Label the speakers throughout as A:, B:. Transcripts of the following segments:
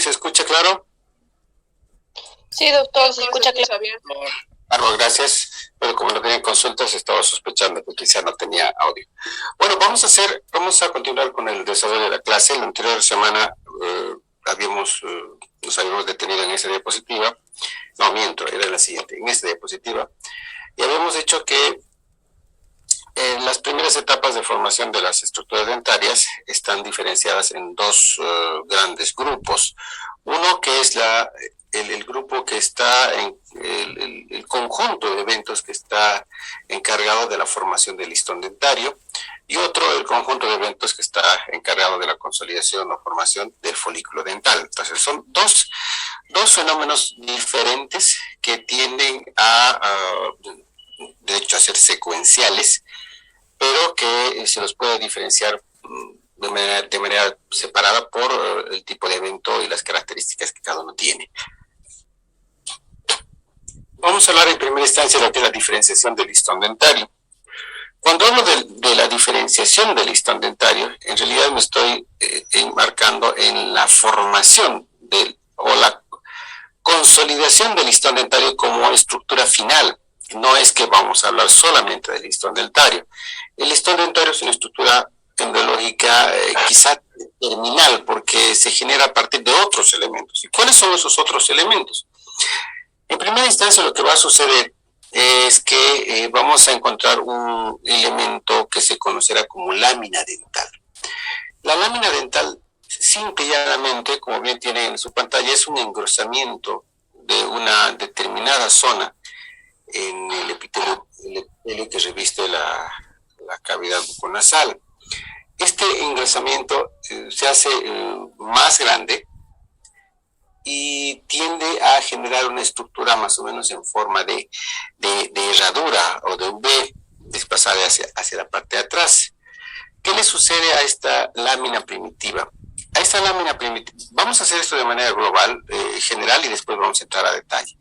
A: ¿Se escucha claro?
B: Sí, doctor, se escucha claro.
C: Bien.
A: Claro, gracias. Pero como no tenía consultas, estaba sospechando que quizá no tenía audio. Bueno, vamos a continuar con el desarrollo de la clase. La anterior semana nos habíamos detenido en esa diapositiva. No, miento, era la siguiente, en esta diapositiva. Y habíamos dicho que las primeras etapas de formación de las estructuras dentarias están diferenciadas en dos grandes grupos. Uno que es el grupo que está en el conjunto de eventos que está encargado de la formación del listón dentario, y otro, el conjunto de eventos que está encargado de la consolidación o formación del folículo dental. Entonces son dos fenómenos diferentes que tienden de hecho, a ser secuenciales, pero que se los puede diferenciar de manera separada por el tipo de evento y las características que cada uno tiene. Vamos a hablar en primera instancia de lo que es la diferenciación del listón dentario. Cuando hablo de la diferenciación del listón dentario, en realidad me estoy enmarcando en la formación o la consolidación del listón dentario como estructura final. No es que vamos a hablar solamente del listón dentario. El listón dentario es una estructura embriológica quizá terminal, porque se genera a partir de otros elementos. ¿Y cuáles son esos otros elementos? En primera instancia, lo que va a suceder es que vamos a encontrar un elemento que se conocerá como lámina dental. La lámina dental, simple y llanamente, como bien tiene en su pantalla, es un engrosamiento de una determinada zona en el epitelio que reviste la cavidad buconasal. Este engrosamiento se hace más grande y tiende a generar una estructura más o menos en forma de herradura o de V desplazada hacia la parte de atrás. ¿Qué le sucede a esta lámina primitiva? A esta lámina primitiva, vamos a hacer esto de manera global, general, y después vamos a entrar a detalle.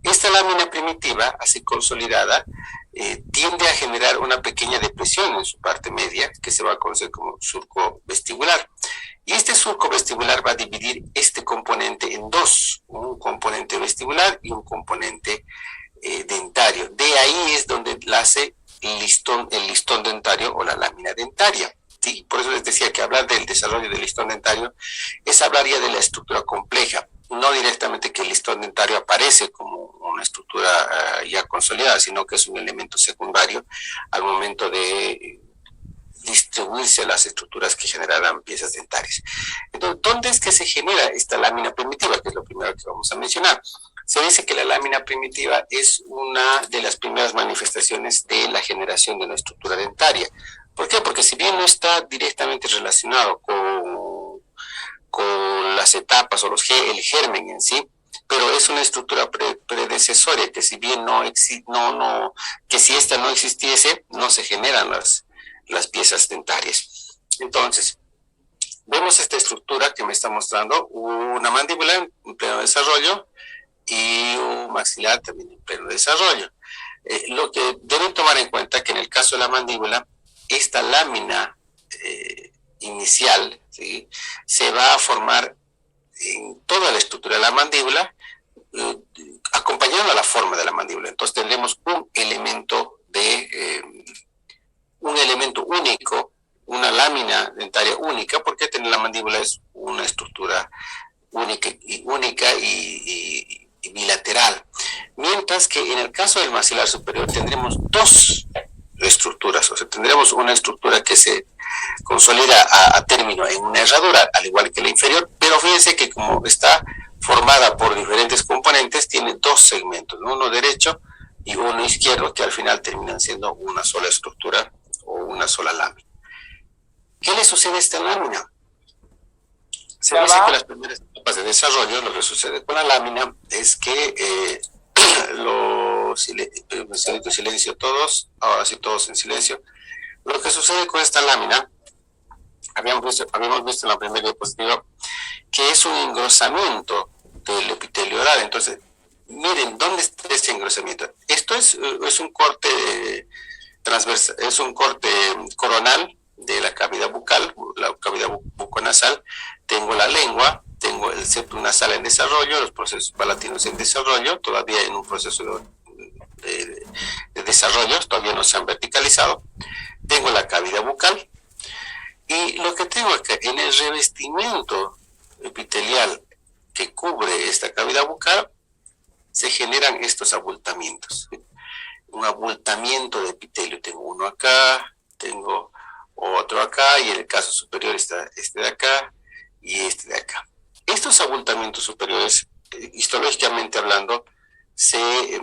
A: Esta lámina primitiva, así consolidada, tiende a generar una pequeña depresión en su parte media, que se va a conocer como surco vestibular. Y este surco vestibular va a dividir este componente en dos, un componente vestibular y un componente dentario. De ahí es donde nace el listón dentario o la lámina dentaria. ¿Sí? Por eso les decía que hablar del desarrollo del listón dentario es hablar ya de la estructura compleja, no directamente que el listón dentario aparece como una estructura ya consolidada, sino que es un elemento secundario al momento de distribuirse las estructuras que generarán piezas dentarias. Entonces, ¿dónde es que se genera esta lámina primitiva? Que es lo primero que vamos a mencionar. Se dice que la lámina primitiva es una de las primeras manifestaciones de la generación de una estructura dentaria. ¿Por qué? Porque si bien no está directamente relacionado con las etapas o el germen en sí, pero es una estructura predecesoria que si bien que si esta no existiese, no se generan las piezas dentarias. Entonces, vemos esta estructura que me está mostrando, una mandíbula en pleno desarrollo y un maxilar también en pleno desarrollo. Lo que deben tomar en cuenta que en el caso de la mandíbula, esta lámina inicial, ¿sí?, se va a formar en toda la estructura de la mandíbula, acompañando a la forma de la mandíbula. Entonces tendremos un elemento único, una lámina dentaria única, porque tener la mandíbula es una estructura única y bilateral. Mientras que en el caso del maxilar superior tendremos dos estructuras, o sea, tendremos una estructura que se consolida a término en una herradura, al igual que la inferior, pero fíjense que como está formada por diferentes componentes, tiene dos segmentos, uno derecho y uno izquierdo, que al final terminan siendo una sola estructura o una sola lámina. ¿Qué le sucede a esta lámina? Se dice que las primeras etapas de desarrollo, lo que sucede con la lámina es que silencio todos, ahora sí todos en silencio. Lo que sucede con esta lámina, habíamos visto en la primera diapositiva, que es un engrosamiento del epitelio oral. Entonces, miren, ¿dónde está este engrosamiento? Esto es un corte transversal, es un corte coronal de la cavidad bucal, la cavidad buconasal. Tengo la lengua, tengo el el septum nasal en desarrollo, los procesos palatinos en desarrollo, todavía en un proceso de desarrollo, todavía no se han verticalizado. Tengo la cavidad bucal y lo que tengo acá en el revestimiento epitelial que cubre esta cavidad bucal se generan estos abultamientos. Un abultamiento de epitelio, tengo uno acá, tengo otro acá y en el caso superior está este de acá y este de acá. Estos abultamientos superiores, histológicamente hablando, se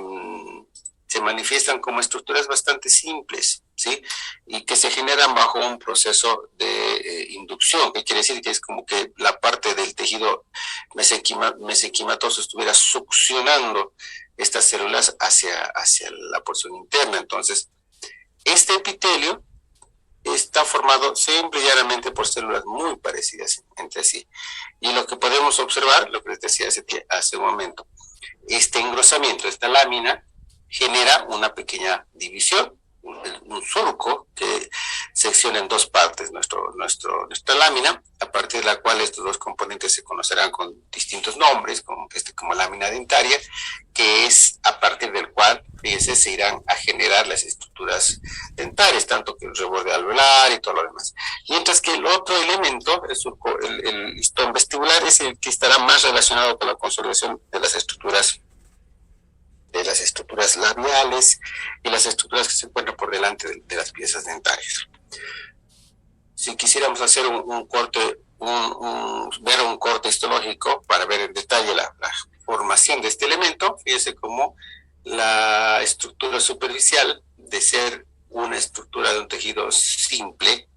A: manifiestan como estructuras bastante simples, ¿sí? Y que se generan bajo un proceso de inducción, que quiere decir que es como que la parte del tejido mesenquimatoso estuviera succionando estas células hacia la porción interna. Entonces, este epitelio está formado simple y llanamente por células muy parecidas entre sí. Y lo que podemos observar, lo que les decía hace un momento, este engrosamiento, esta lámina, genera una pequeña división, un surco que secciona en dos partes nuestra lámina, a partir de la cual estos dos componentes se conocerán con distintos nombres, como lámina dentaria, que es a partir del cual, fíjense, se irán a generar las estructuras dentarias, tanto que el reborde alveolar y todo lo demás. Mientras que el otro elemento, el listón vestibular, es el que estará más relacionado con la consolidación de las estructuras labiales y las estructuras que se encuentran por delante de las piezas dentarias. Si quisiéramos hacer un corte, ver un corte histológico para ver en detalle la formación de este elemento, fíjese cómo la estructura superficial, de ser una estructura de un tejido simple,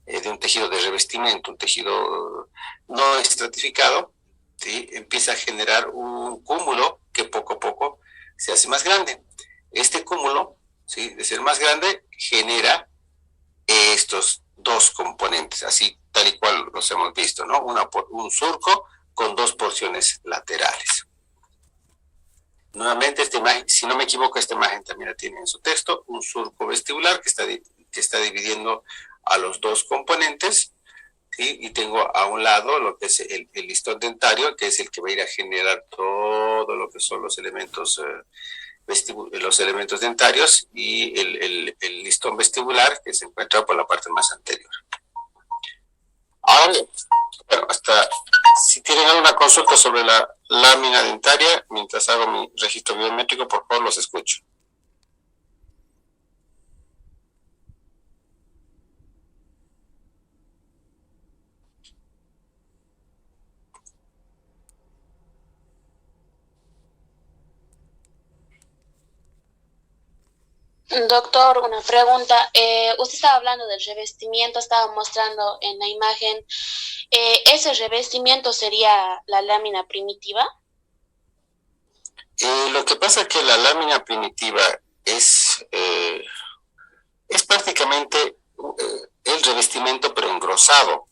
A: de un tejido de revestimiento, un tejido no estratificado, ¿sí? Empieza a generar un cúmulo que poco a poco se hace más grande. Este cúmulo, ¿sí?, de ser más grande, genera estos dos componentes, así tal y cual los hemos visto, ¿no? Un surco con dos porciones laterales. Nuevamente, esta imagen, si no me equivoco, esta imagen también la tiene en su texto, un surco vestibular que está dividiendo a los dos componentes, ¿sí? Y tengo a un lado lo que es el listón dentario, que es el que va a ir a generar todo lo que son los elementos dentarios, y el listón vestibular, que se encuentra por la parte más anterior. Ahora, bueno, si tienen alguna consulta sobre la lámina dentaria, mientras hago mi registro biométrico, por favor, los escucho.
B: Doctor, una pregunta. Usted estaba hablando del revestimiento, estaba mostrando en la imagen. ¿Ese revestimiento sería la lámina primitiva?
A: Lo que pasa es que la lámina primitiva es prácticamente el revestimiento, pero engrosado.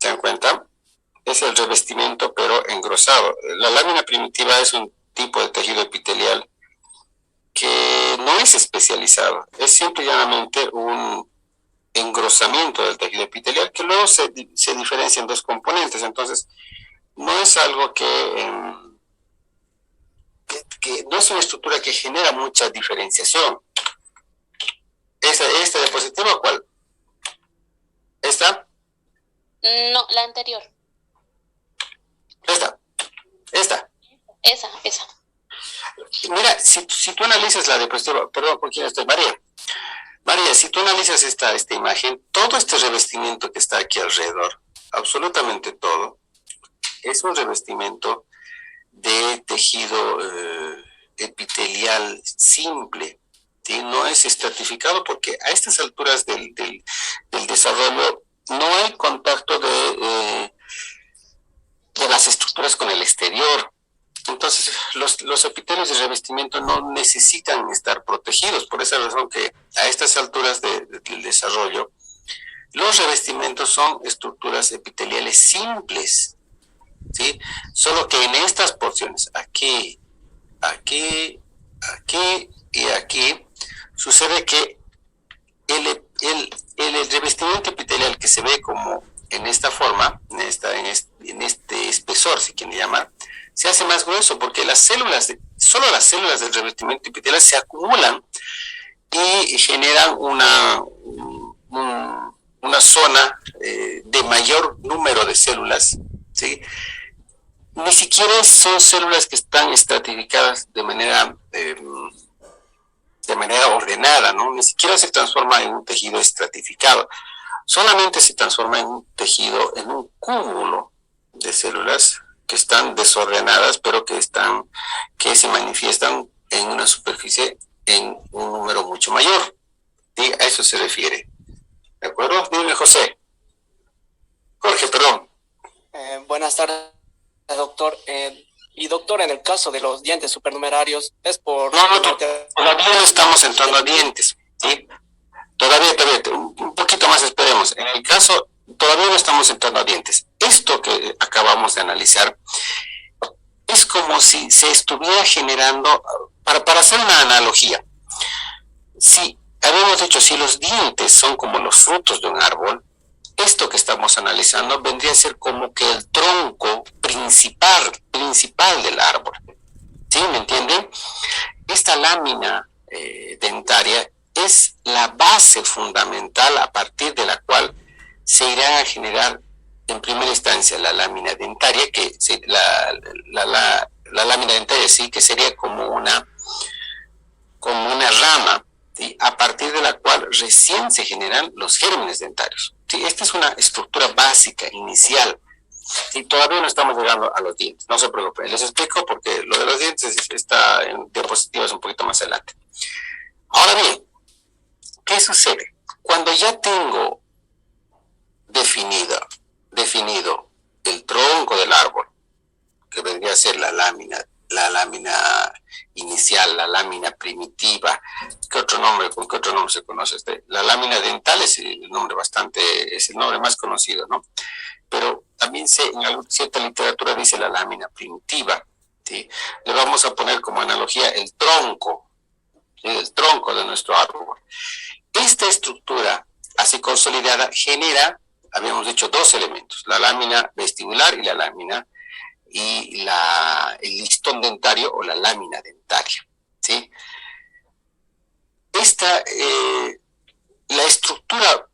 A: ¿Se dan cuenta? Es el revestimiento, pero engrosado. La lámina primitiva es un tipo de tejido epitelial que no es especializado, es simple y llanamente un engrosamiento del tejido epitelial que luego se diferencia en dos componentes. Entonces, no es algo que no es una estructura que genera mucha diferenciación. ¿Esta diapositiva cuál? ¿Esta?
B: No, la anterior.
A: Esta.
B: Esa.
A: Mira, si tú analizas la diapositiva, perdón, ¿por quién estoy? María, si tú analizas esta imagen, todo este revestimiento que está aquí alrededor, absolutamente todo, es un revestimiento de tejido epitelial simple, ¿sí? No es estratificado porque a estas alturas del desarrollo no hay contacto de las estructuras con el exterior. Entonces, los epitelios de revestimiento no necesitan estar protegidos. Por esa razón que a estas alturas del desarrollo, los revestimientos son estructuras epiteliales simples, ¿sí? Solo que en estas porciones, aquí y aquí, sucede que el revestimiento epitelial que se ve como en esta forma, en esta espesor, si quieren llamar, se hace más grueso porque solo las células del revestimiento epitelial se acumulan y generan una zona de mayor número de células, ¿sí? Ni siquiera son células que están estratificadas de manera ordenada, ¿no? Ni siquiera se transforma en un tejido estratificado, solamente se transforma en un tejido, en un cúmulo de células que están desordenadas, pero que se manifiestan en una superficie en un número mucho mayor. ¿Sí? A eso se refiere. ¿De acuerdo? Dime, José. Jorge, perdón.
C: Buenas tardes, doctor. Y doctor, en el caso de los dientes supernumerarios, es por...
A: Todavía no estamos entrando a dientes, ¿sí? Todavía, un poquito más esperemos. En el caso, todavía no estamos entrando a dientes. Esto que acabamos de analizar es como si se estuviera generando, para hacer una analogía, si habíamos dicho, si los dientes son como los frutos de un árbol, esto que estamos analizando vendría a ser como que el tronco principal del árbol. ¿Sí? ¿Me entienden? Esta lámina dentaria es la base fundamental a partir de la cual se irá a generar en primera instancia la lámina dentaria, la lámina dentaria sí que sería como una rama, ¿sí? A partir de la cual recién se generan los gérmenes dentarios. ¿Sí? Esta es una estructura básica, inicial, y todavía no estamos llegando a los dientes, no se preocupen, les explico porque lo de los dientes está en diapositivas un poquito más adelante. Ahora bien, ¿qué sucede? Cuando ya tengo definido el tronco del árbol, que vendría a ser la lámina inicial, la lámina primitiva, ¿con qué otro nombre se conoce? La lámina dental es el nombre más conocido, ¿no? Pero también en cierta literatura dice la lámina primitiva, ¿sí? Le vamos a poner como analogía el tronco, ¿sí? El tronco de nuestro árbol. Esta estructura, así consolidada, genera, habíamos dicho, dos elementos, la lámina vestibular y el listón dentario o la lámina dentaria, ¿sí? La estructura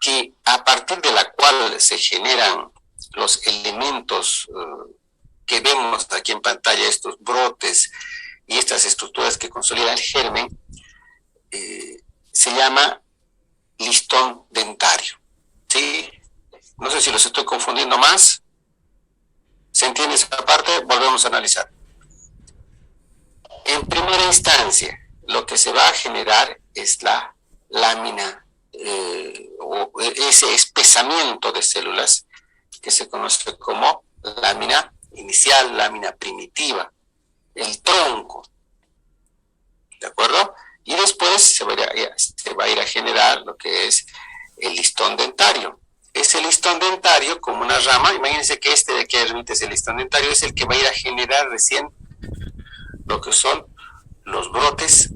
A: que a partir de la cual se generan los elementos que vemos aquí en pantalla, estos brotes y estas estructuras que consolidan el germen, se llama listón dentario, ¿sí? No sé si los estoy confundiendo más. ¿Se entiende esa parte? Volvemos a analizar. En primera instancia, lo que se va a generar es la lámina o ese espesamiento de células que se conoce como lámina inicial, lámina primitiva, el tronco. ¿De acuerdo? Y después se va a ir a generar lo que es el listón dentario. Ese listón dentario, como una rama, imagínense que de aquí arriba es el listón dentario, es el que va a ir a generar recién lo que son los brotes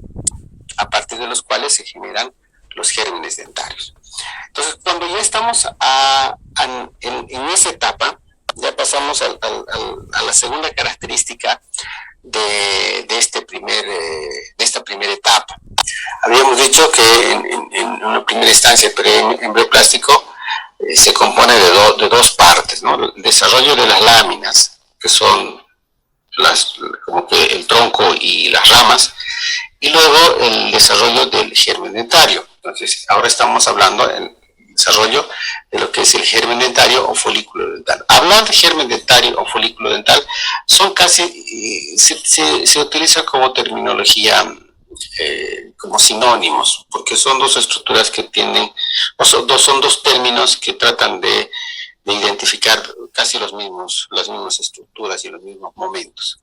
A: a partir de los cuales se generan los gérmenes dentarios. Entonces, cuando ya estamos en esa etapa, ya pasamos a la segunda característica de esta primera etapa. Habíamos dicho que en una primera instancia el embrioplástico se compone de dos partes, ¿no? El desarrollo de las láminas, que son como que el tronco y las ramas, y luego el desarrollo del germen dentario. Entonces, ahora estamos hablando del desarrollo de lo que es el germen dentario o folículo dental. Hablar de germen dentario o folículo dental son casi, se utiliza como terminología, como sinónimos, porque son dos estructuras que tienen, son dos términos que tratan de identificar casi las mismas estructuras y los mismos momentos.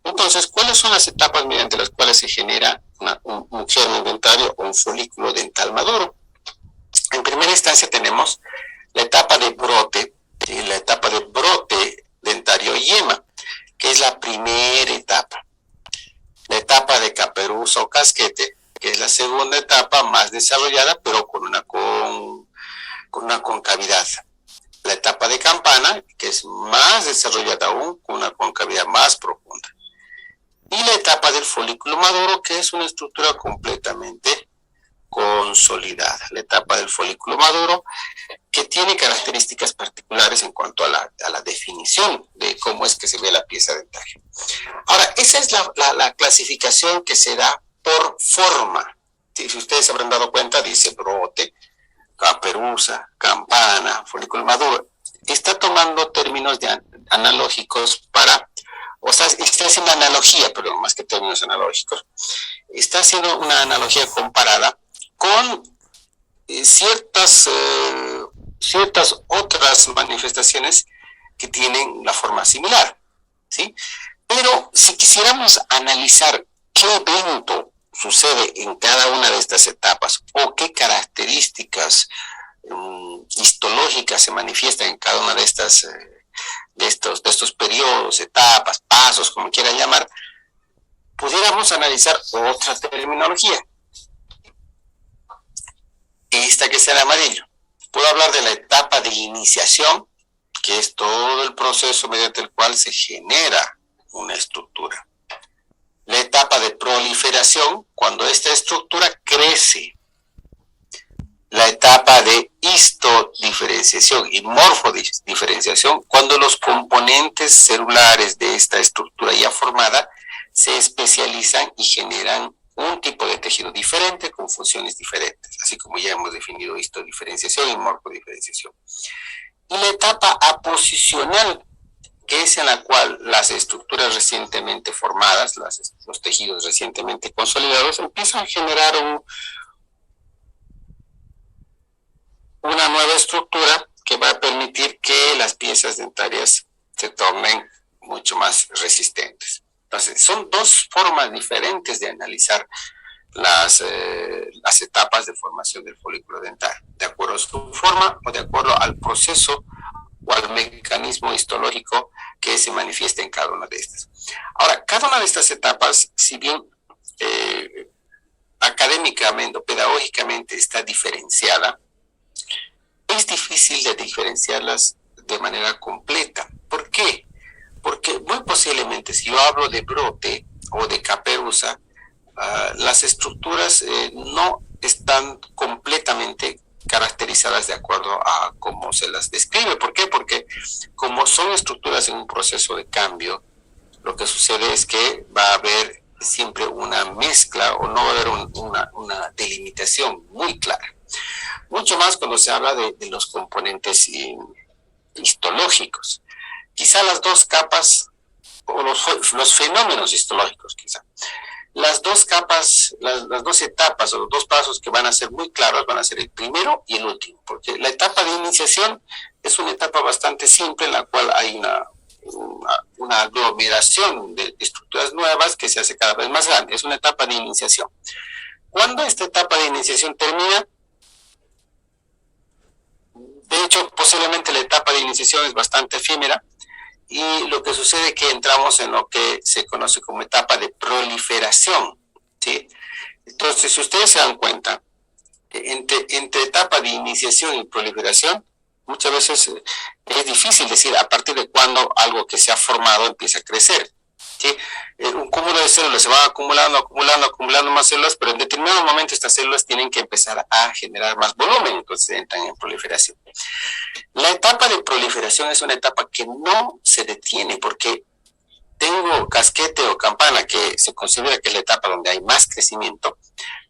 A: Entonces, ¿cuáles son las etapas mediante las cuales se genera un germen dentario o un folículo dental maduro? En primera instancia tenemos la etapa de brote, ¿sí? La etapa de brote dentario y yema, que es la primera etapa. La etapa de caperuza o casquete, que es la segunda etapa más desarrollada, pero con una concavidad. La etapa etapa de campana, que es más desarrollada aún, con una concavidad más profunda. Y la etapa del folículo maduro, que es una estructura completamente consolidada. La etapa del folículo maduro, que tiene características particulares en cuanto a la definición de cómo es que se ve la pieza dentaria. Ahora, esa es la clasificación que se da por forma. Si ustedes se habrán dado cuenta, dice brote, caperuza, campana, folículo maduro. Está tomando términos analógicos o sea, está haciendo analogía, pero más que términos analógicos, está haciendo una analogía comparada con ciertas otras manifestaciones que tienen la forma similar, ¿sí? Pero si quisiéramos analizar qué evento sucede en cada una de estas etapas o qué características histológicas se manifiestan en cada una de estos periodos, etapas, pasos, como quieran llamar, pudiéramos analizar otra terminología. Esta que está en amarillo. Puedo hablar de la etapa de iniciación, que es todo el proceso mediante el cual se genera una estructura. La etapa de proliferación, cuando esta estructura crece. La etapa de histodiferenciación y morfodiferenciación, cuando los componentes celulares de esta estructura ya formada se especializan y generan un tipo de tejido diferente con funciones diferentes, así como ya hemos definido histodiferenciación y morfodiferenciación. Y la etapa aposicional, que es en la cual las estructuras recientemente formadas, los tejidos recientemente consolidados, empiezan a generar una nueva estructura que va a permitir que las piezas dentarias se tornen mucho más resistentes. Entonces, son dos formas diferentes de analizar las etapas de formación del folículo dental, de acuerdo a su forma o de acuerdo al proceso o al mecanismo histológico que se manifiesta en cada una de estas. Ahora, cada una de estas etapas, si bien académicamente o pedagógicamente está diferenciada, es difícil de diferenciarlas de manera completa. ¿Por qué? Porque muy posiblemente si yo hablo de brote o de caperuza, las estructuras no están completamente caracterizadas de acuerdo a cómo se las describe. ¿Por qué? Porque como son estructuras en un proceso de cambio, lo que sucede es que va a haber siempre una mezcla o no va a haber una delimitación muy clara. Mucho más cuando se habla de los componentes histológicos. Quizá las dos capas, o los fenómenos histológicos, quizá. Las dos capas, las dos etapas o los dos pasos que van a ser muy claros van a ser el primero y el último, porque la etapa de iniciación es una etapa bastante simple en la cual hay una aglomeración de estructuras nuevas que se hace cada vez más grande. Es una etapa de iniciación. Cuando esta etapa de iniciación termina, de hecho, posiblemente la etapa de iniciación es bastante efímera y lo que sucede es que entramos en lo que se conoce como etapa de proliferación, ¿sí? Entonces, si ustedes se dan cuenta, entre etapa de iniciación y proliferación, muchas veces es difícil decir a partir de cuándo algo que se ha formado empieza a crecer, ¿sí? Un cúmulo de células se van acumulando más células, pero en determinado momento estas células tienen que empezar a generar más volumen, entonces entran en proliferación. La etapa de proliferación es una etapa que no se detiene porque tengo casquete o campana que se considera que es la etapa donde hay más crecimiento,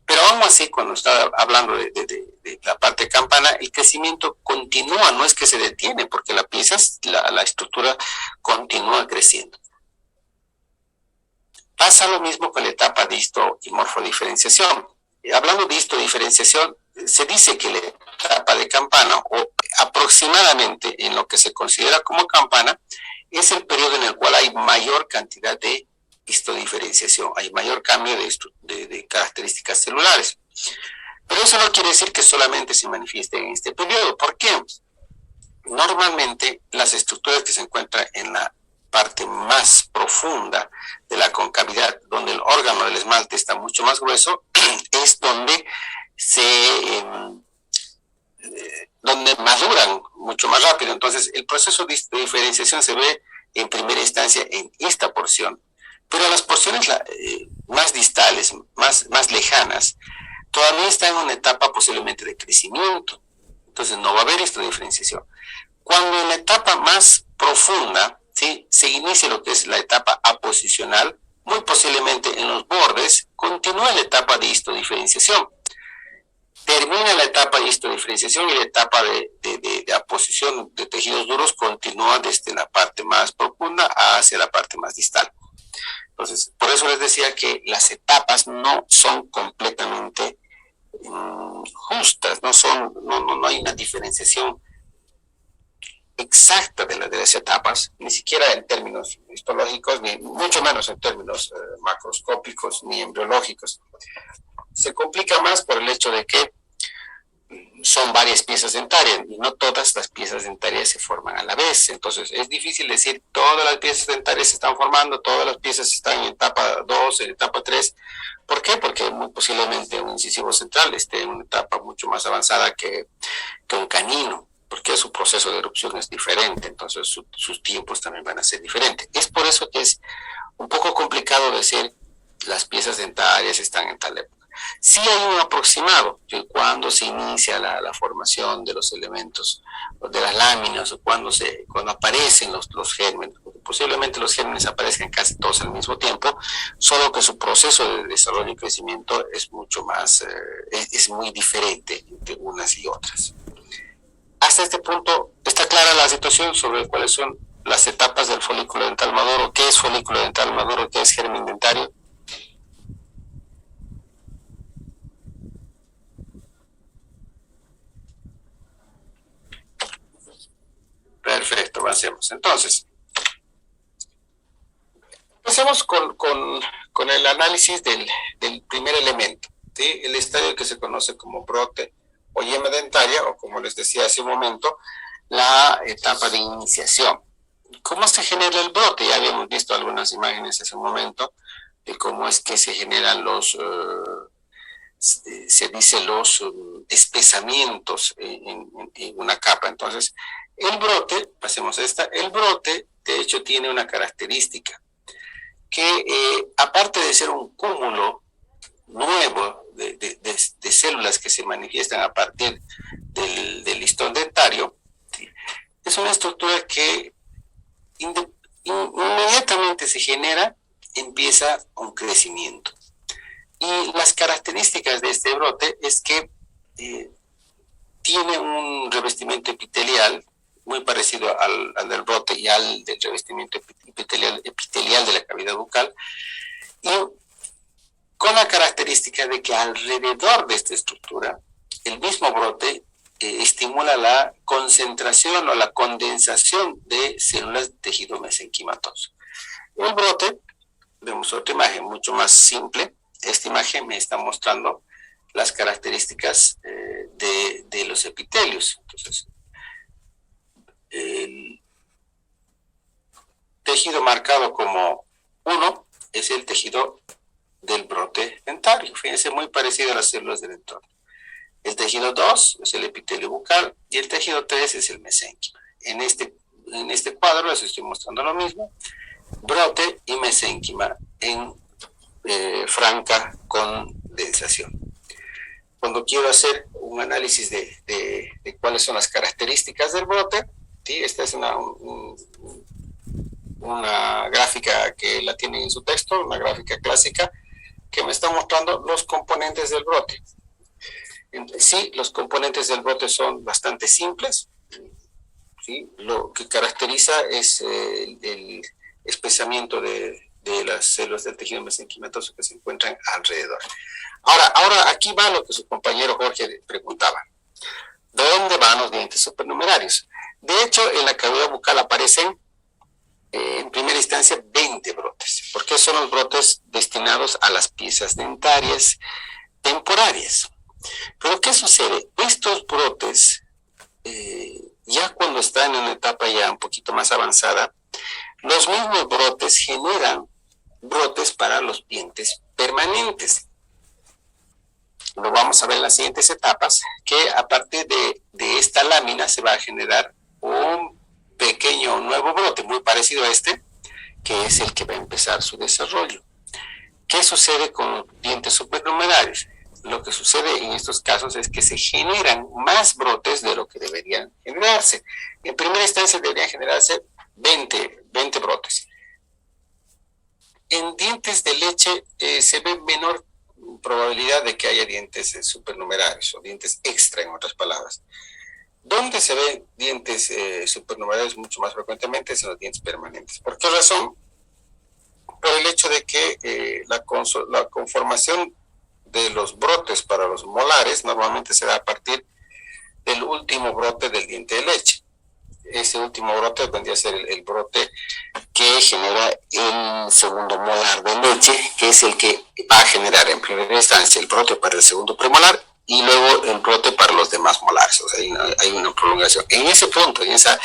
A: pero aún así cuando está hablando de la parte campana, el crecimiento continúa, no es que se detiene porque la pieza, la estructura continúa creciendo. Pasa lo mismo con la etapa de histo y morfodiferenciación. Hablando de histodiferenciación, se dice que la etapa de campana, o aproximadamente en lo que se considera como campana, es el periodo en el cual hay mayor cantidad de histodiferenciación, hay mayor cambio de características celulares. Pero eso no quiere decir que solamente se manifieste en este periodo. ¿Por qué? Normalmente las estructuras que se encuentran en la parte más profunda de la concavidad, donde el órgano del esmalte está mucho más grueso, es donde donde maduran mucho más rápido. Entonces, el proceso de diferenciación se ve en primera instancia en esta porción. Pero las porciones más distales, más lejanas, todavía están en una etapa posiblemente de crecimiento. Entonces, no va a haber esta diferenciación. Cuando en la etapa más profunda, ¿sí?, se inicia lo que es la etapa aposicional, muy posiblemente en los bordes, continúa la etapa de histodiferenciación. Termina la etapa de histodiferenciación y la etapa de aposición de tejidos duros continúa desde la parte más profunda hacia la parte más distal. Entonces, por eso les decía que las etapas no son completamente justas, no hay una diferenciación exacta de las etapas, ni siquiera en términos histológicos, ni mucho menos en términos macroscópicos ni embriológicos. Se complica más por el hecho de que son varias piezas dentarias y no todas las piezas dentarias se forman a la vez. Entonces es difícil decir todas las piezas dentarias se están formando, todas las piezas están en etapa 2, en etapa 3. ¿Por qué? Porque muy posiblemente un incisivo central esté en una etapa mucho más avanzada que un canino, porque su proceso de erupción es diferente, entonces sus tiempos también van a ser diferentes. Es por eso que es un poco complicado decir las piezas dentarias están en tal época. Sí hay un aproximado de cuando se inicia la formación de los elementos, de las láminas, o cuando aparecen los gérmenes. Posiblemente los gérmenes aparezcan casi todos al mismo tiempo, solo que su proceso de desarrollo y crecimiento es mucho más, es muy diferente entre unas y otras. Hasta este punto, ¿está clara la situación sobre cuáles son las etapas del folículo dental maduro? ¿Qué es folículo dental maduro? ¿Qué es germen dentario? Perfecto, avancemos. Entonces, empecemos con el análisis del primer elemento, ¿sí? El estadio que se conoce como brote o yema dentaria, o como les decía hace un momento, la etapa de iniciación. ¿Cómo se genera el brote? Ya habíamos visto algunas imágenes hace un momento de cómo es que se generan los espesamientos en una capa. Entonces, el brote, pasemos a esta, el brote de hecho tiene una característica que aparte de ser un cúmulo nuevo de células que se manifiestan a partir del listón dentario, ¿sí?, es una estructura que inmediatamente se genera, empieza un crecimiento. Y las características de este brote es que tiene un revestimiento epitelial muy parecido al del brote y al del revestimiento epitelial de la cavidad bucal, y con la característica de que alrededor de esta estructura, el mismo brote estimula la concentración o la condensación de células de tejido mesenquimatoso. El brote, vemos otra imagen mucho más simple. Esta imagen me está mostrando las características de los epitelios. Entonces, el tejido marcado como 1 es el tejido del brote dentario. Fíjense, muy parecido a las células del entorno. El tejido 2 es el epitelio bucal y el tejido 3 es el mesénquima. En este cuadro les estoy mostrando lo mismo: brote y mesénquima en franca condensación. Cuando quiero hacer un análisis de cuáles son las características del brote, ¿sí?, esta es una gráfica que la tienen en su texto, una gráfica clásica que me está mostrando los componentes del brote. Sí, los componentes del brote son bastante simples, ¿sí? Lo que caracteriza es el espesamiento de las células del tejido mesenquimatoso que se encuentran alrededor. Ahora aquí va lo que su compañero Jorge preguntaba: ¿dónde van los dientes supernumerarios? De hecho, en la cavidad bucal aparecen en primera instancia 20 brotes, porque son los brotes destinados a las piezas dentarias temporarias. Pero ¿qué sucede? Estos brotes, ya cuando están en una etapa ya un poquito más avanzada, los mismos brotes generan brotes para los dientes permanentes. lo vamos a ver en las siguientes etapas, que a partir de esta lámina se va a generar un pequeño nuevo brote, muy parecido a este, que es el que va a empezar su desarrollo. ¿Qué sucede con los dientes supernumerarios? Lo que sucede en estos casos es que se generan más brotes de lo que deberían generarse. En primera instancia deberían generarse 20 brotes. En dientes de leche se ve menor probabilidad de que haya dientes supernumerarios o dientes extra, en otras palabras. ¿Dónde se ven dientes supernumerarios mucho más frecuentemente? Es en los dientes permanentes. ¿Por qué razón? Por el hecho de que la conformación de los brotes para los molares normalmente se da a partir del último brote del diente de leche. Ese último brote vendría a ser el brote que genera el segundo molar de leche, que es el que va a generar en primera instancia el brote para el segundo premolar y luego el brote para los demás molares. O sea, hay una prolongación. En ese punto, en esa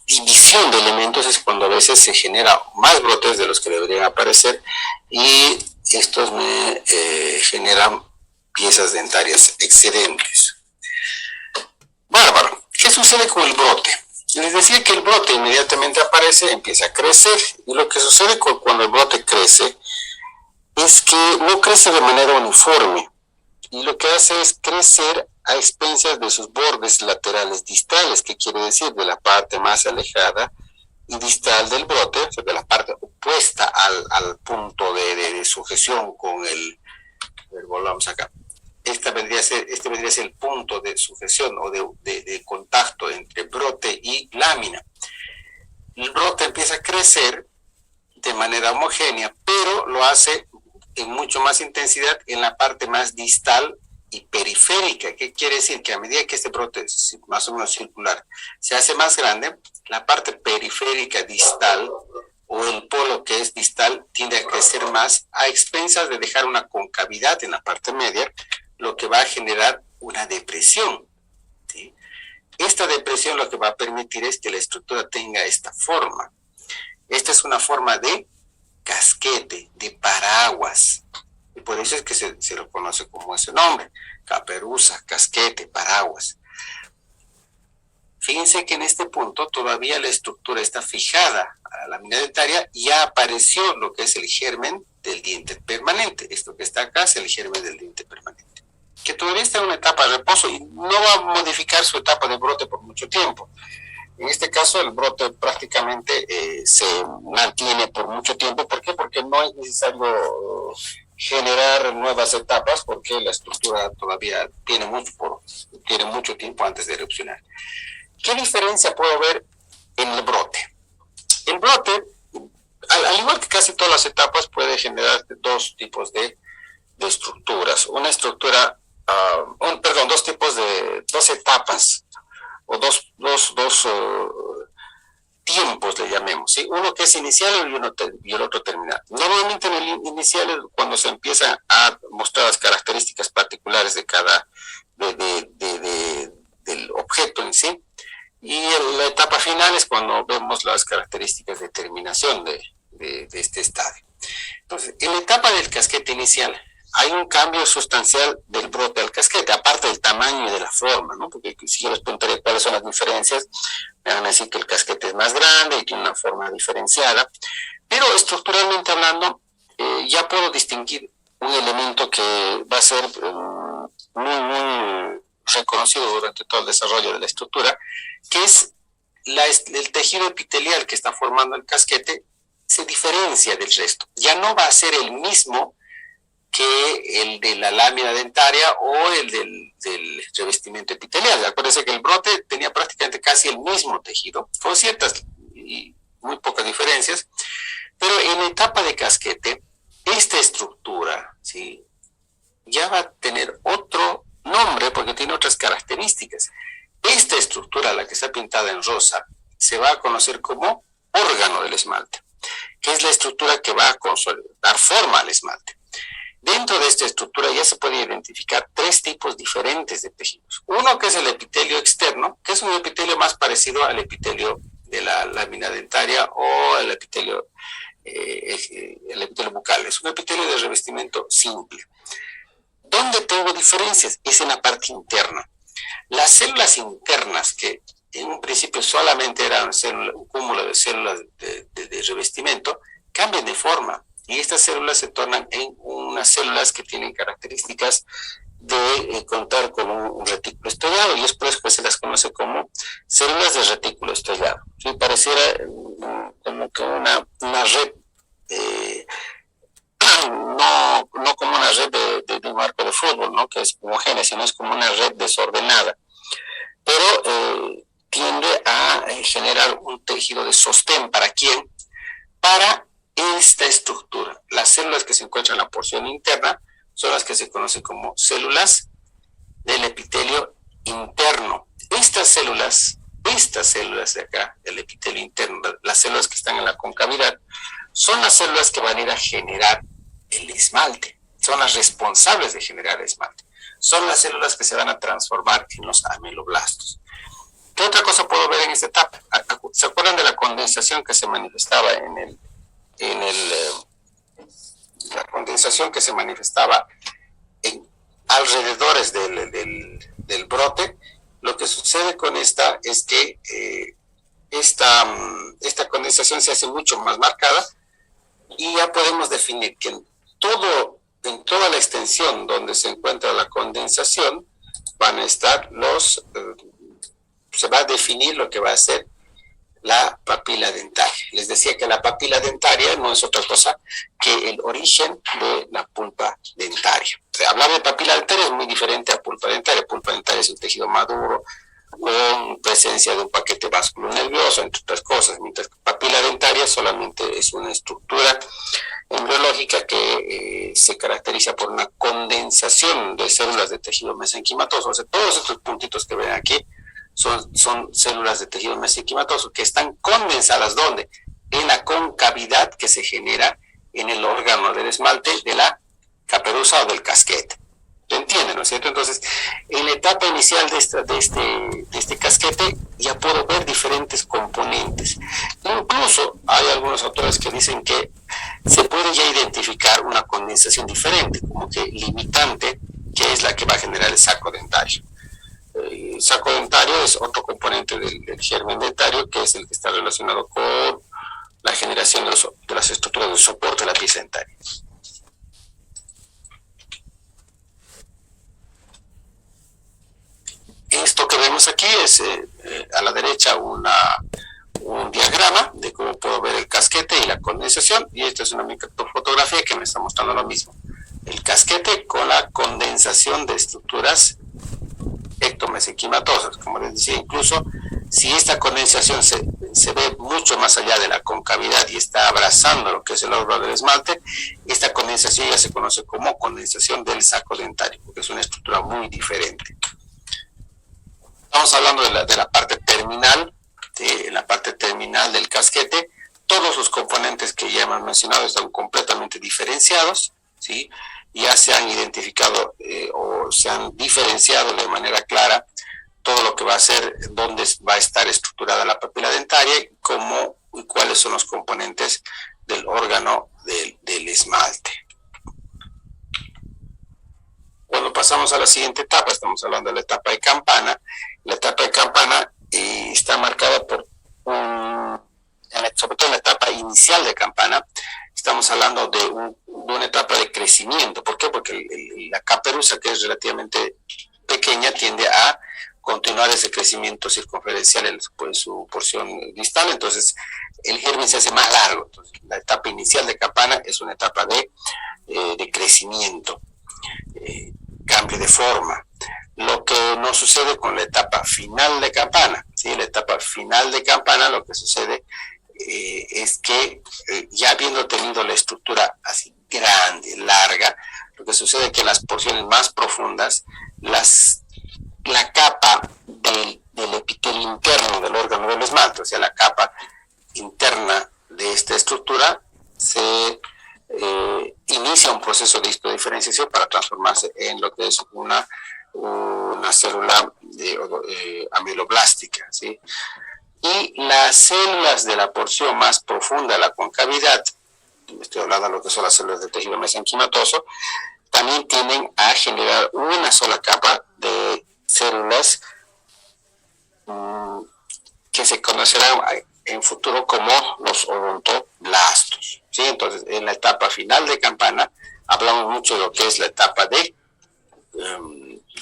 A: división de elementos, es cuando a veces se genera más brotes de los que deberían aparecer y estos me generan piezas dentarias excedentes. Bárbaro. ¿Qué sucede con el brote? Les decía que el brote inmediatamente aparece, empieza a crecer, y lo que sucede cuando el brote crece es que no crece de manera uniforme, y lo que hace es crecer a expensas de sus bordes laterales distales, que quiere decir de la parte más alejada y distal del brote, o sea, de la parte opuesta al punto de sujeción con volvamos acá. Este vendría a ser el punto de sujeción o de contacto entre brote y lámina. El brote empieza a crecer de manera homogénea, pero lo hace en mucho más intensidad en la parte más distal y periférica. ¿Qué quiere decir? Que a medida que este brote es más o menos circular se hace más grande, la parte periférica distal o el polo que es distal tiende a crecer más a expensas de dejar una concavidad en la parte media, lo que va a generar una depresión, ¿sí? Esta depresión lo que va a permitir es que la estructura tenga esta forma. Esta es una forma de casquete, de paraguas, y por eso es que se lo conoce como ese nombre, caperuza, casquete, paraguas. Fíjense que en este punto todavía la estructura está fijada a la lámina dentaria y ya apareció lo que es el germen del diente permanente. Esto que está acá es el germen del diente permanente, que todavía está en una etapa de reposo y no va a modificar su etapa de brote por mucho tiempo. En este caso, el brote prácticamente se mantiene por mucho tiempo. ¿Por qué? Porque no es necesario generar nuevas etapas, porque la estructura todavía tiene mucho tiempo antes de erupcionar. ¿Qué diferencia puedo ver en el brote? El brote, al igual que casi todas las etapas, puede generar dos tipos de estructuras. Una estructura, dos etapas, o dos tiempos le llamemos, ¿sí? Uno que es inicial y el otro terminal. Normalmente en el inicial es cuando se empiezan a mostrar las características particulares de cada del objeto en sí, y la etapa final es cuando vemos las características de terminación de este estadio. Entonces, en la etapa del casquete inicial hay un cambio sustancial del brote al casquete, aparte del tamaño y de la forma, ¿no? Porque si yo les preguntaría cuáles son las diferencias, me van a decir que el casquete es más grande y tiene una forma diferenciada, pero estructuralmente hablando, ya puedo distinguir un elemento que va a ser muy reconocido durante todo el desarrollo de la estructura, que es el tejido epitelial que está formando el casquete. Se diferencia del resto, ya no va a ser el mismo que el de la lámina dentaria o el del revestimiento epitelial. Acuérdense que el brote tenía prácticamente casi el mismo tejido, con ciertas y muy pocas diferencias, pero en la etapa de casquete, esta estructura, ¿sí?, ya va a tener otro nombre porque tiene otras características. Esta estructura, la que está pintada en rosa, se va a conocer como órgano del esmalte, que es la estructura que va a dar forma al esmalte. Dentro de esta estructura ya se puede identificar tres tipos diferentes de tejidos. Uno que es el epitelio externo, que es un epitelio más parecido al epitelio de la lámina dentaria o el epitelio bucal. Es un epitelio de revestimiento simple. ¿Dónde tengo diferencias? Es en la parte interna. Las células internas, que en un principio solamente eran un cúmulo de células de revestimiento, cambian de forma y estas células se tornan en unas células que tienen características de contar con un retículo estrellado, y es por eso que se las conoce como células de retículo estrellado. ¿Sí? Pareciera como que una red, no como una red de un arco de fútbol, ¿no? Que es homogénea, sino es como una red desordenada, pero tiende a generar un tejido de sostén. ¿Para quién? Para esta estructura. Las células que se encuentran en la porción interna son las que se conocen como células del epitelio interno. Estas células de acá, el epitelio interno, las células que están en la concavidad, son las células que van a ir a generar el esmalte, son las responsables de generar esmalte, son las células que se van a transformar en los ameloblastos. ¿Qué otra cosa puedo ver en esta etapa? ¿Se acuerdan de la condensación que se manifestaba la condensación que se manifestaba en alrededores del brote? Lo que sucede con esta es que esta condensación se hace mucho más marcada, y ya podemos definir que en toda la extensión donde se encuentra la condensación van a estar se va a definir lo que va a ser la papila dentaria. Les decía que la papila dentaria no es otra cosa que el origen de la pulpa dentaria. O sea, hablar de papila dentaria es muy diferente a pulpa dentaria. Pulpa dentaria es un tejido maduro con presencia de un paquete vasculonervioso, entre otras cosas, mientras que papila dentaria solamente es una estructura embriológica que se caracteriza por una condensación de células de tejido mesenquimatoso. O sea, todos estos puntitos que ven aquí son células de tejido mesenquimatoso que están condensadas, ¿dónde? En la concavidad que se genera en el órgano del esmalte de la caperuza o del casquete. ¿Se entiende, no es cierto? Entonces, en la etapa inicial de este casquete ya puedo ver diferentes componentes. Incluso hay algunos autores que dicen que se puede ya identificar una condensación diferente, como que limitante, que es la que va a generar el saco dentario. El saco dentario es otro componente del germen dentario, que es el que está relacionado con la generación de las estructuras de soporte de la pieza dentaria. Esto que vemos aquí es a la derecha un diagrama de cómo puedo ver el casquete y la condensación, y esta es una microfotografía que me está mostrando lo mismo. El casquete con la condensación de estructuras ectomesenquimatosas. Como les decía, incluso si esta condensación se ve mucho más allá de la concavidad y está abrazando lo que es el órgano del esmalte, esta condensación ya se conoce como condensación del saco dentario, porque es una estructura muy diferente. Estamos hablando de la parte terminal, del casquete. Todos los componentes que ya hemos mencionado están completamente diferenciados, ¿sí? Ya se han identificado o se han diferenciado de manera clara todo lo que va a ser, dónde va a estar estructurada la papila dentaria y cuáles son los componentes del órgano del esmalte. Cuando pasamos a la siguiente etapa, estamos hablando de la etapa de campana. La etapa de campana está marcada por sobre todo en la etapa inicial de campana, estamos hablando de una etapa de crecimiento. ¿Por qué? Porque la caperuza, que es relativamente pequeña, tiende a continuar ese crecimiento circunferencial en su porción distal, entonces el germen se hace más largo. Entonces, la etapa inicial de campana es una etapa de crecimiento, cambio de forma. Lo que no sucede con la etapa final de campana, ¿sí? La etapa final de campana, lo que sucede es que ya habiendo tenido la estructura así grande, larga, lo que sucede es que en las porciones más profundas, la capa del epitelio interno del órgano del esmalte, o sea, la capa interna de esta estructura, se inicia un proceso de histodiferenciación para transformarse en lo que es una célula ameloblástica, ¿sí? Y las células de la porción más profunda de la concavidad, estoy hablando de lo que son las células del tejido mesenquimatoso, también tienden a generar una sola capa de células que se conocerán en futuro como los odontoblastos, ¿sí? Entonces, en la etapa final de campana, hablamos mucho de lo que es la etapa de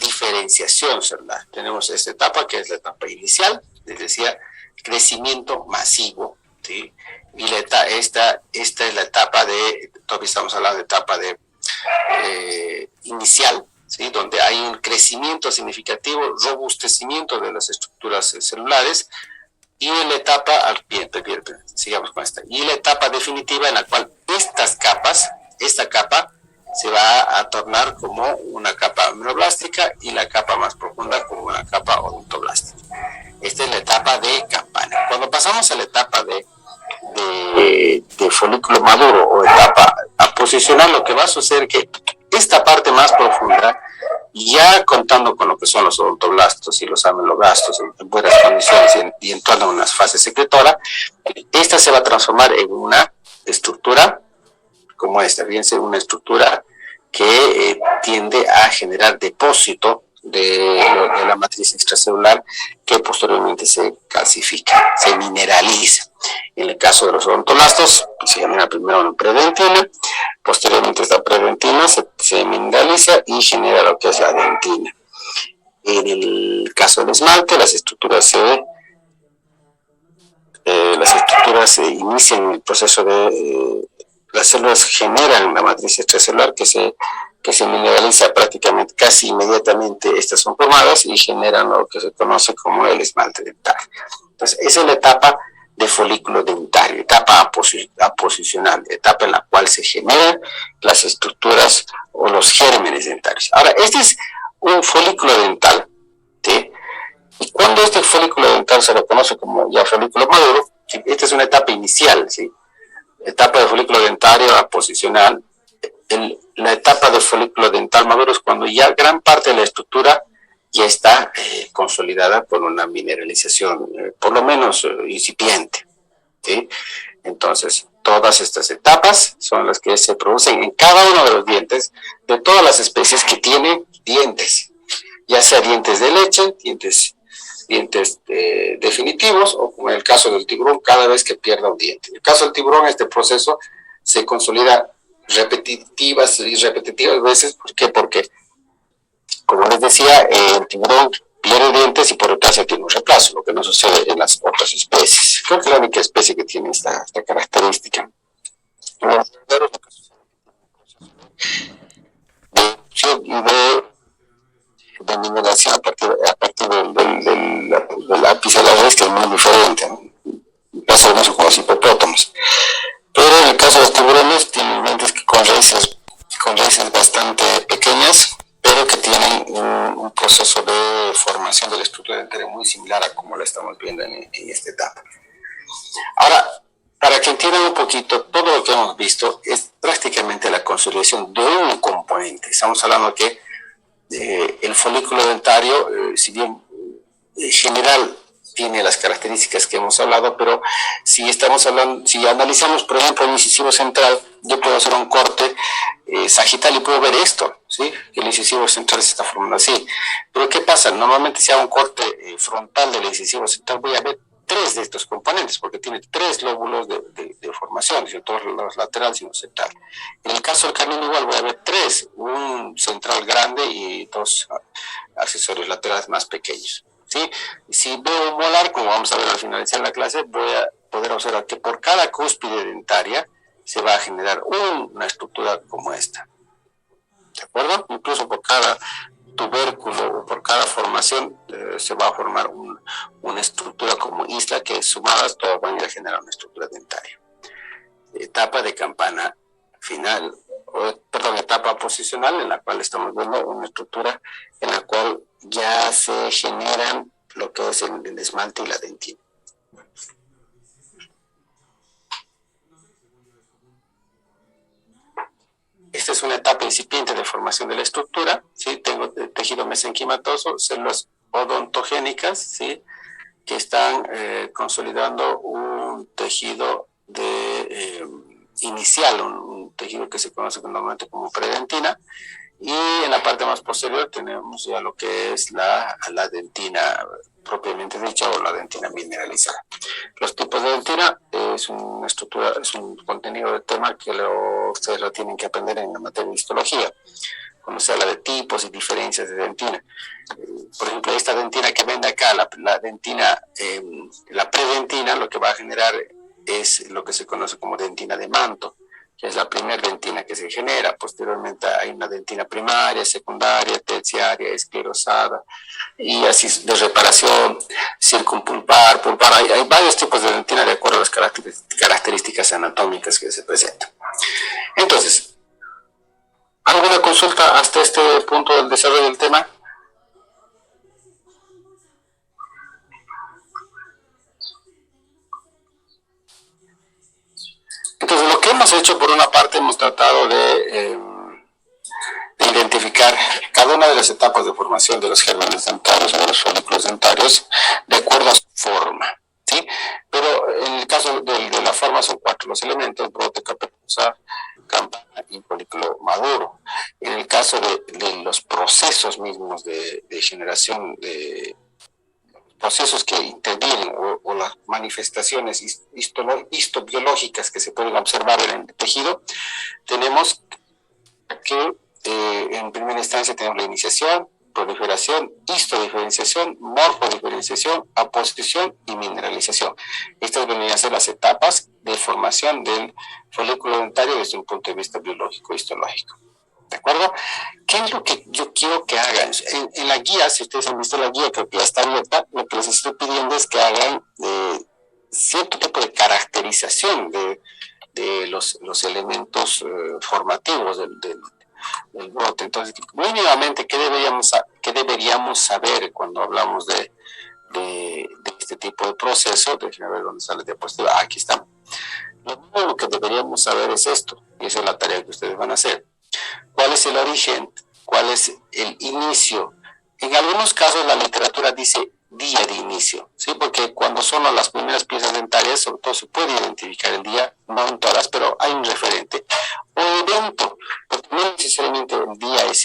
A: diferenciación celular. Tenemos esta etapa que es la etapa inicial, les decía, crecimiento masivo, ¿sí? Y esta es la etapa de, todavía estamos hablando de etapa de inicial, ¿sí? Donde hay un crecimiento significativo, robustecimiento de las estructuras celulares, y en la etapa, sigamos con esta, y la etapa definitiva en la cual esta capa se va a tornar como una capa amiloblástica y la capa más profunda como una capa odontoblástica. Esta es la etapa de campana. Cuando pasamos a la etapa de folículo maduro o etapa aposicional, lo que va a suceder es que esta parte más profunda, ya contando con lo que son los odontoblastos y los ameloblastos en buenas condiciones y entrando en una fase secretora, esta se va a transformar en una estructura como esta, fíjense, una estructura que tiende a generar depósito de la matriz extracelular que posteriormente se calcifica, se mineraliza. En el caso de los odontoblastos, se llama primero una predentina, posteriormente esta predentina se mineraliza y genera lo que es la dentina. En el caso del esmalte, las estructuras se inician el proceso de las células generan la matriz extracelular que se mineraliza prácticamente casi inmediatamente. Estas son formadas y generan lo que se conoce como el esmalte dentario. Entonces, esa es la etapa de folículo dentario, etapa aposicional, etapa en la cual se generan las estructuras o los gérmenes dentarios. Ahora, este es un folículo dental, ¿sí? Y cuando este folículo dental se lo conoce como ya folículo maduro, ¿sí? Esta es una etapa inicial, ¿sí? Etapa de folículo dentario aposicional. La etapa de folículo dental maduro es cuando ya gran parte de la estructura ya está consolidada por una mineralización, por lo menos incipiente, ¿sí? Entonces, todas estas etapas son las que se producen en cada uno de los dientes de todas las especies que tienen dientes, ya sea dientes de leche, dientes definitivos, o como en el caso del tiburón, cada vez que pierda un diente. En el caso del tiburón, este proceso se consolida repetitivas veces. ¿Por qué? Porque, como les decía, el tiburón pierde dientes y por desgracia tiene un reemplazo, lo que no sucede en las otras especies. Creo que es la única especie que tiene esta característica. De mineralización a partir del ápice de la raíz, que es muy diferente, ¿no? Pasa lo mismo con los hipopótamos. Pero en el caso de los tiburones, tienen dientes con raíces bastante pequeñas, pero que tienen un proceso de formación de la estructura dentaria muy similar a como lo estamos viendo en esta etapa. Ahora, para que entiendan un poquito, todo lo que hemos visto es prácticamente la consolidación de un componente. Estamos hablando que el folículo dentario, si bien en general tiene las características que hemos hablado, pero si analizamos, por ejemplo, el incisivo central, yo puedo hacer un corte sagital y puedo ver esto, ¿sí? El incisivo central se está formando así. Pero ¿qué pasa? Normalmente si hago un corte frontal del incisivo central, voy a ver 3 de estos componentes, porque tiene 3 lóbulos de formación, no todos los laterales y un central. En el caso del canino igual voy a ver 3, un central grande y 2 accesorios laterales más pequeños, ¿sí? Si veo un molar, como vamos a ver al finalizar la clase, voy a poder observar que por cada cúspide dentaria se va a generar una estructura como esta, ¿de acuerdo? Incluso por cada tubérculo o por cada formación se va a formar una estructura como isla que sumadas todas van a ir a generar una estructura dentaria. Etapa de campana final, etapa posicional en la cual estamos viendo una estructura en la cual ya se generan lo que es el esmalte y la dentina. Esta es una etapa incipiente de formación de la estructura, ¿sí? Tengo tejido mesenquimatoso, células odontogénicas, ¿sí? Que están consolidando un tejido inicial, un tejido que se conoce normalmente como predentina, y en la parte más posterior tenemos ya lo que es la dentina propiamente dicha o la dentina mineralizada. Los tipos de dentina es una estructura, es un contenido de tema que ustedes lo tienen que aprender en la materia de histología, cuando se habla de tipos y diferencias de dentina. Por ejemplo, esta dentina que vende acá, la dentina, la predentina, lo que va a generar es lo que se conoce como dentina de manto, que es la primera dentina que se genera. Posteriormente hay una dentina primaria, secundaria, terciaria, esclerosada, y así de reparación, circumpulpar, pulpar. Hay varios tipos de dentina de acuerdo a las características anatómicas que se presentan. Entonces, ¿alguna consulta hasta este punto del desarrollo del tema? Entonces, lo que hemos hecho, por una parte, hemos tratado de identificar cada una de las etapas de formación de los gérmenes dentarios o de los folículos dentarios de acuerdo a su forma, ¿sí? Pero en el caso de la forma son 4 los elementos: brote, caperuza, campana y folículo maduro. En el caso de los procesos mismos de generación de procesos que intervienen o las manifestaciones histobiológicas que se pueden observar en el tejido, tenemos que en primera instancia tenemos la iniciación, proliferación, histodiferenciación, morfodiferenciación, aposición y mineralización. Estas vendrían a ser las etapas de formación del folículo dentario desde un punto de vista biológico e histológico. ¿De acuerdo? ¿Qué es lo que yo quiero que hagan? En la guía, si ustedes han visto la guía, creo que ya está abierta, lo que les estoy pidiendo es que hagan cierto tipo de caracterización de los elementos formativos del brote. Entonces, mínimamente, ¿qué deberíamos saber cuando hablamos de este tipo de proceso? Déjenme ver dónde sale la diapositiva. Aquí está. Lo mínimo que deberíamos saber es esto, y esa es la tarea que ustedes van a hacer. ¿Cuál es el origen? ¿Cuál es el inicio? En algunos casos la literatura dice día de inicio, ¿sí? Porque cuando son las primeras piezas dentarias, sobre todo se puede identificar el día, no en todas, pero hay un referente. O evento, porque no necesariamente el día es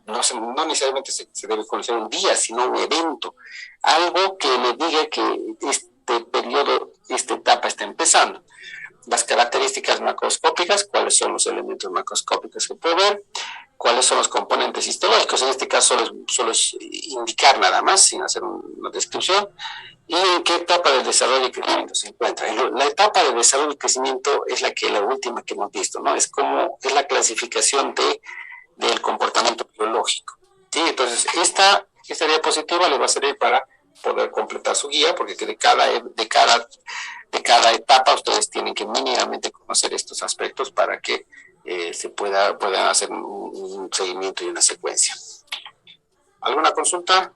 A: no necesariamente se debe conocer un día, sino un evento. Algo que le diga que este periodo, esta etapa está empezando. Las características macroscópicas, cuáles son los elementos macroscópicos que puede ver, cuáles son los componentes histológicos. En este caso solo es indicar nada más, sin hacer una descripción, y en qué etapa del desarrollo y crecimiento se encuentra. La etapa de desarrollo y crecimiento es la última que hemos visto, ¿no? Es la clasificación del comportamiento biológico, ¿sí? Entonces, esta diapositiva le va a servir para poder completar su guía, porque de cada etapa ustedes tienen que mínimamente conocer estos aspectos para que puedan hacer un seguimiento y una secuencia. ¿Alguna consulta?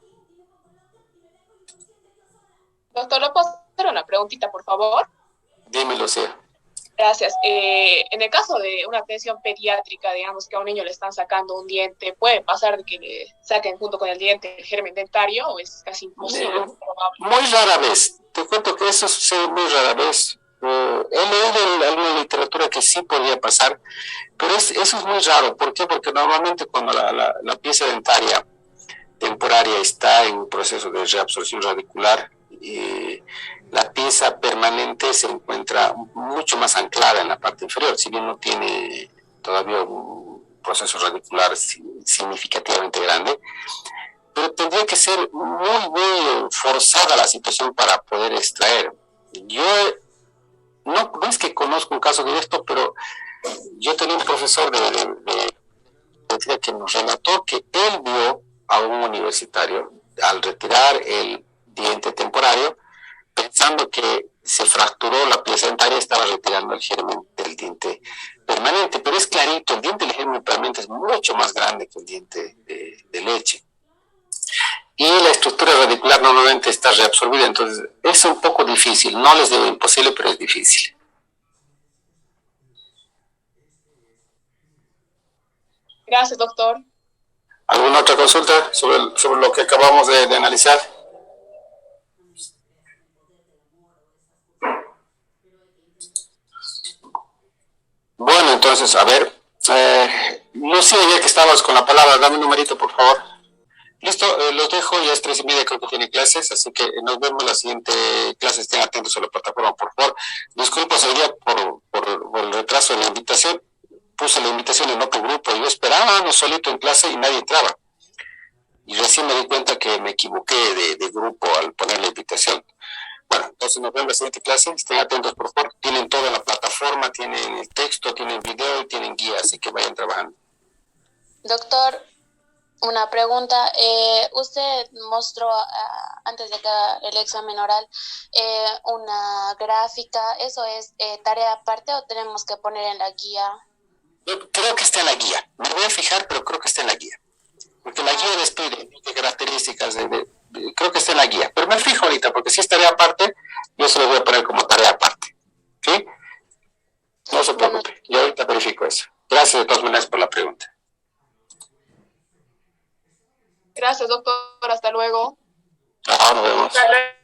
D: Doctor, ¿le puedo hacer una preguntita, por favor?
A: Dímelo, sí.
D: Gracias. En el caso de una atención pediátrica, digamos que a un niño le están sacando un diente, ¿puede pasar de que le saquen junto con el diente el germen dentario o es casi imposible?
A: Muy rara vez. Te cuento que eso sucede muy rara vez. He leído alguna literatura que sí podría pasar, pero eso es muy raro. ¿Por qué? Porque normalmente cuando la pieza dentaria temporaria está en un proceso de reabsorción radicular, la pieza permanente se encuentra mucho más anclada en la parte inferior, si bien no tiene todavía un proceso radicular significativamente grande, pero tendría que ser muy forzada la situación para poder extraer. Yo no es que conozco un caso directo, pero yo tenía un profesor de que nos relató que él vio a un universitario al retirar el diente temporario, pensando que se fracturó la pieza dentaria, estaba retirando el germen del diente permanente, pero es clarito, el diente del germen permanente es mucho más grande que el diente de leche. Y la estructura radicular normalmente está reabsorbida, entonces es un poco difícil, no les digo imposible, pero es difícil.
D: Gracias, doctor.
A: ¿Alguna otra consulta sobre lo que acabamos de analizar? Bueno, entonces Entonces, a ver, Lucía, ya que estabas con la palabra, dame un numerito, por favor. Listo, los dejo, ya es 3:30, creo que tiene clases, así que nos vemos la siguiente clase, estén atentos a la plataforma, por favor. Disculpas hoy día por el retraso de la invitación, puse la invitación en otro grupo, y yo esperaba no solito en clase y nadie entraba. Y recién me di cuenta que me equivoqué de grupo al poner la invitación. Bueno, entonces nos vemos en la siguiente clase, estén atentos, por favor. Tienen toda la plataforma, tienen el texto, tienen video y tienen guía, así que vayan trabajando.
B: Doctor, una pregunta. Usted mostró antes de que haga el examen oral una gráfica. ¿Eso es tarea aparte o tenemos que poner en la guía?
A: Yo creo que está en la guía. Me voy a fijar, pero creo que está en la guía. Porque la guía les pide características creo que está en la guía. Pero me fijo ahorita, porque si es tarea aparte, yo se lo voy a poner como tarea aparte. ¿Sí? No se preocupe. Yo ahorita verifico eso. Gracias de todas maneras por la pregunta.
D: Gracias, doctor. Hasta luego.
A: Chao, nos vemos.
D: Hasta luego.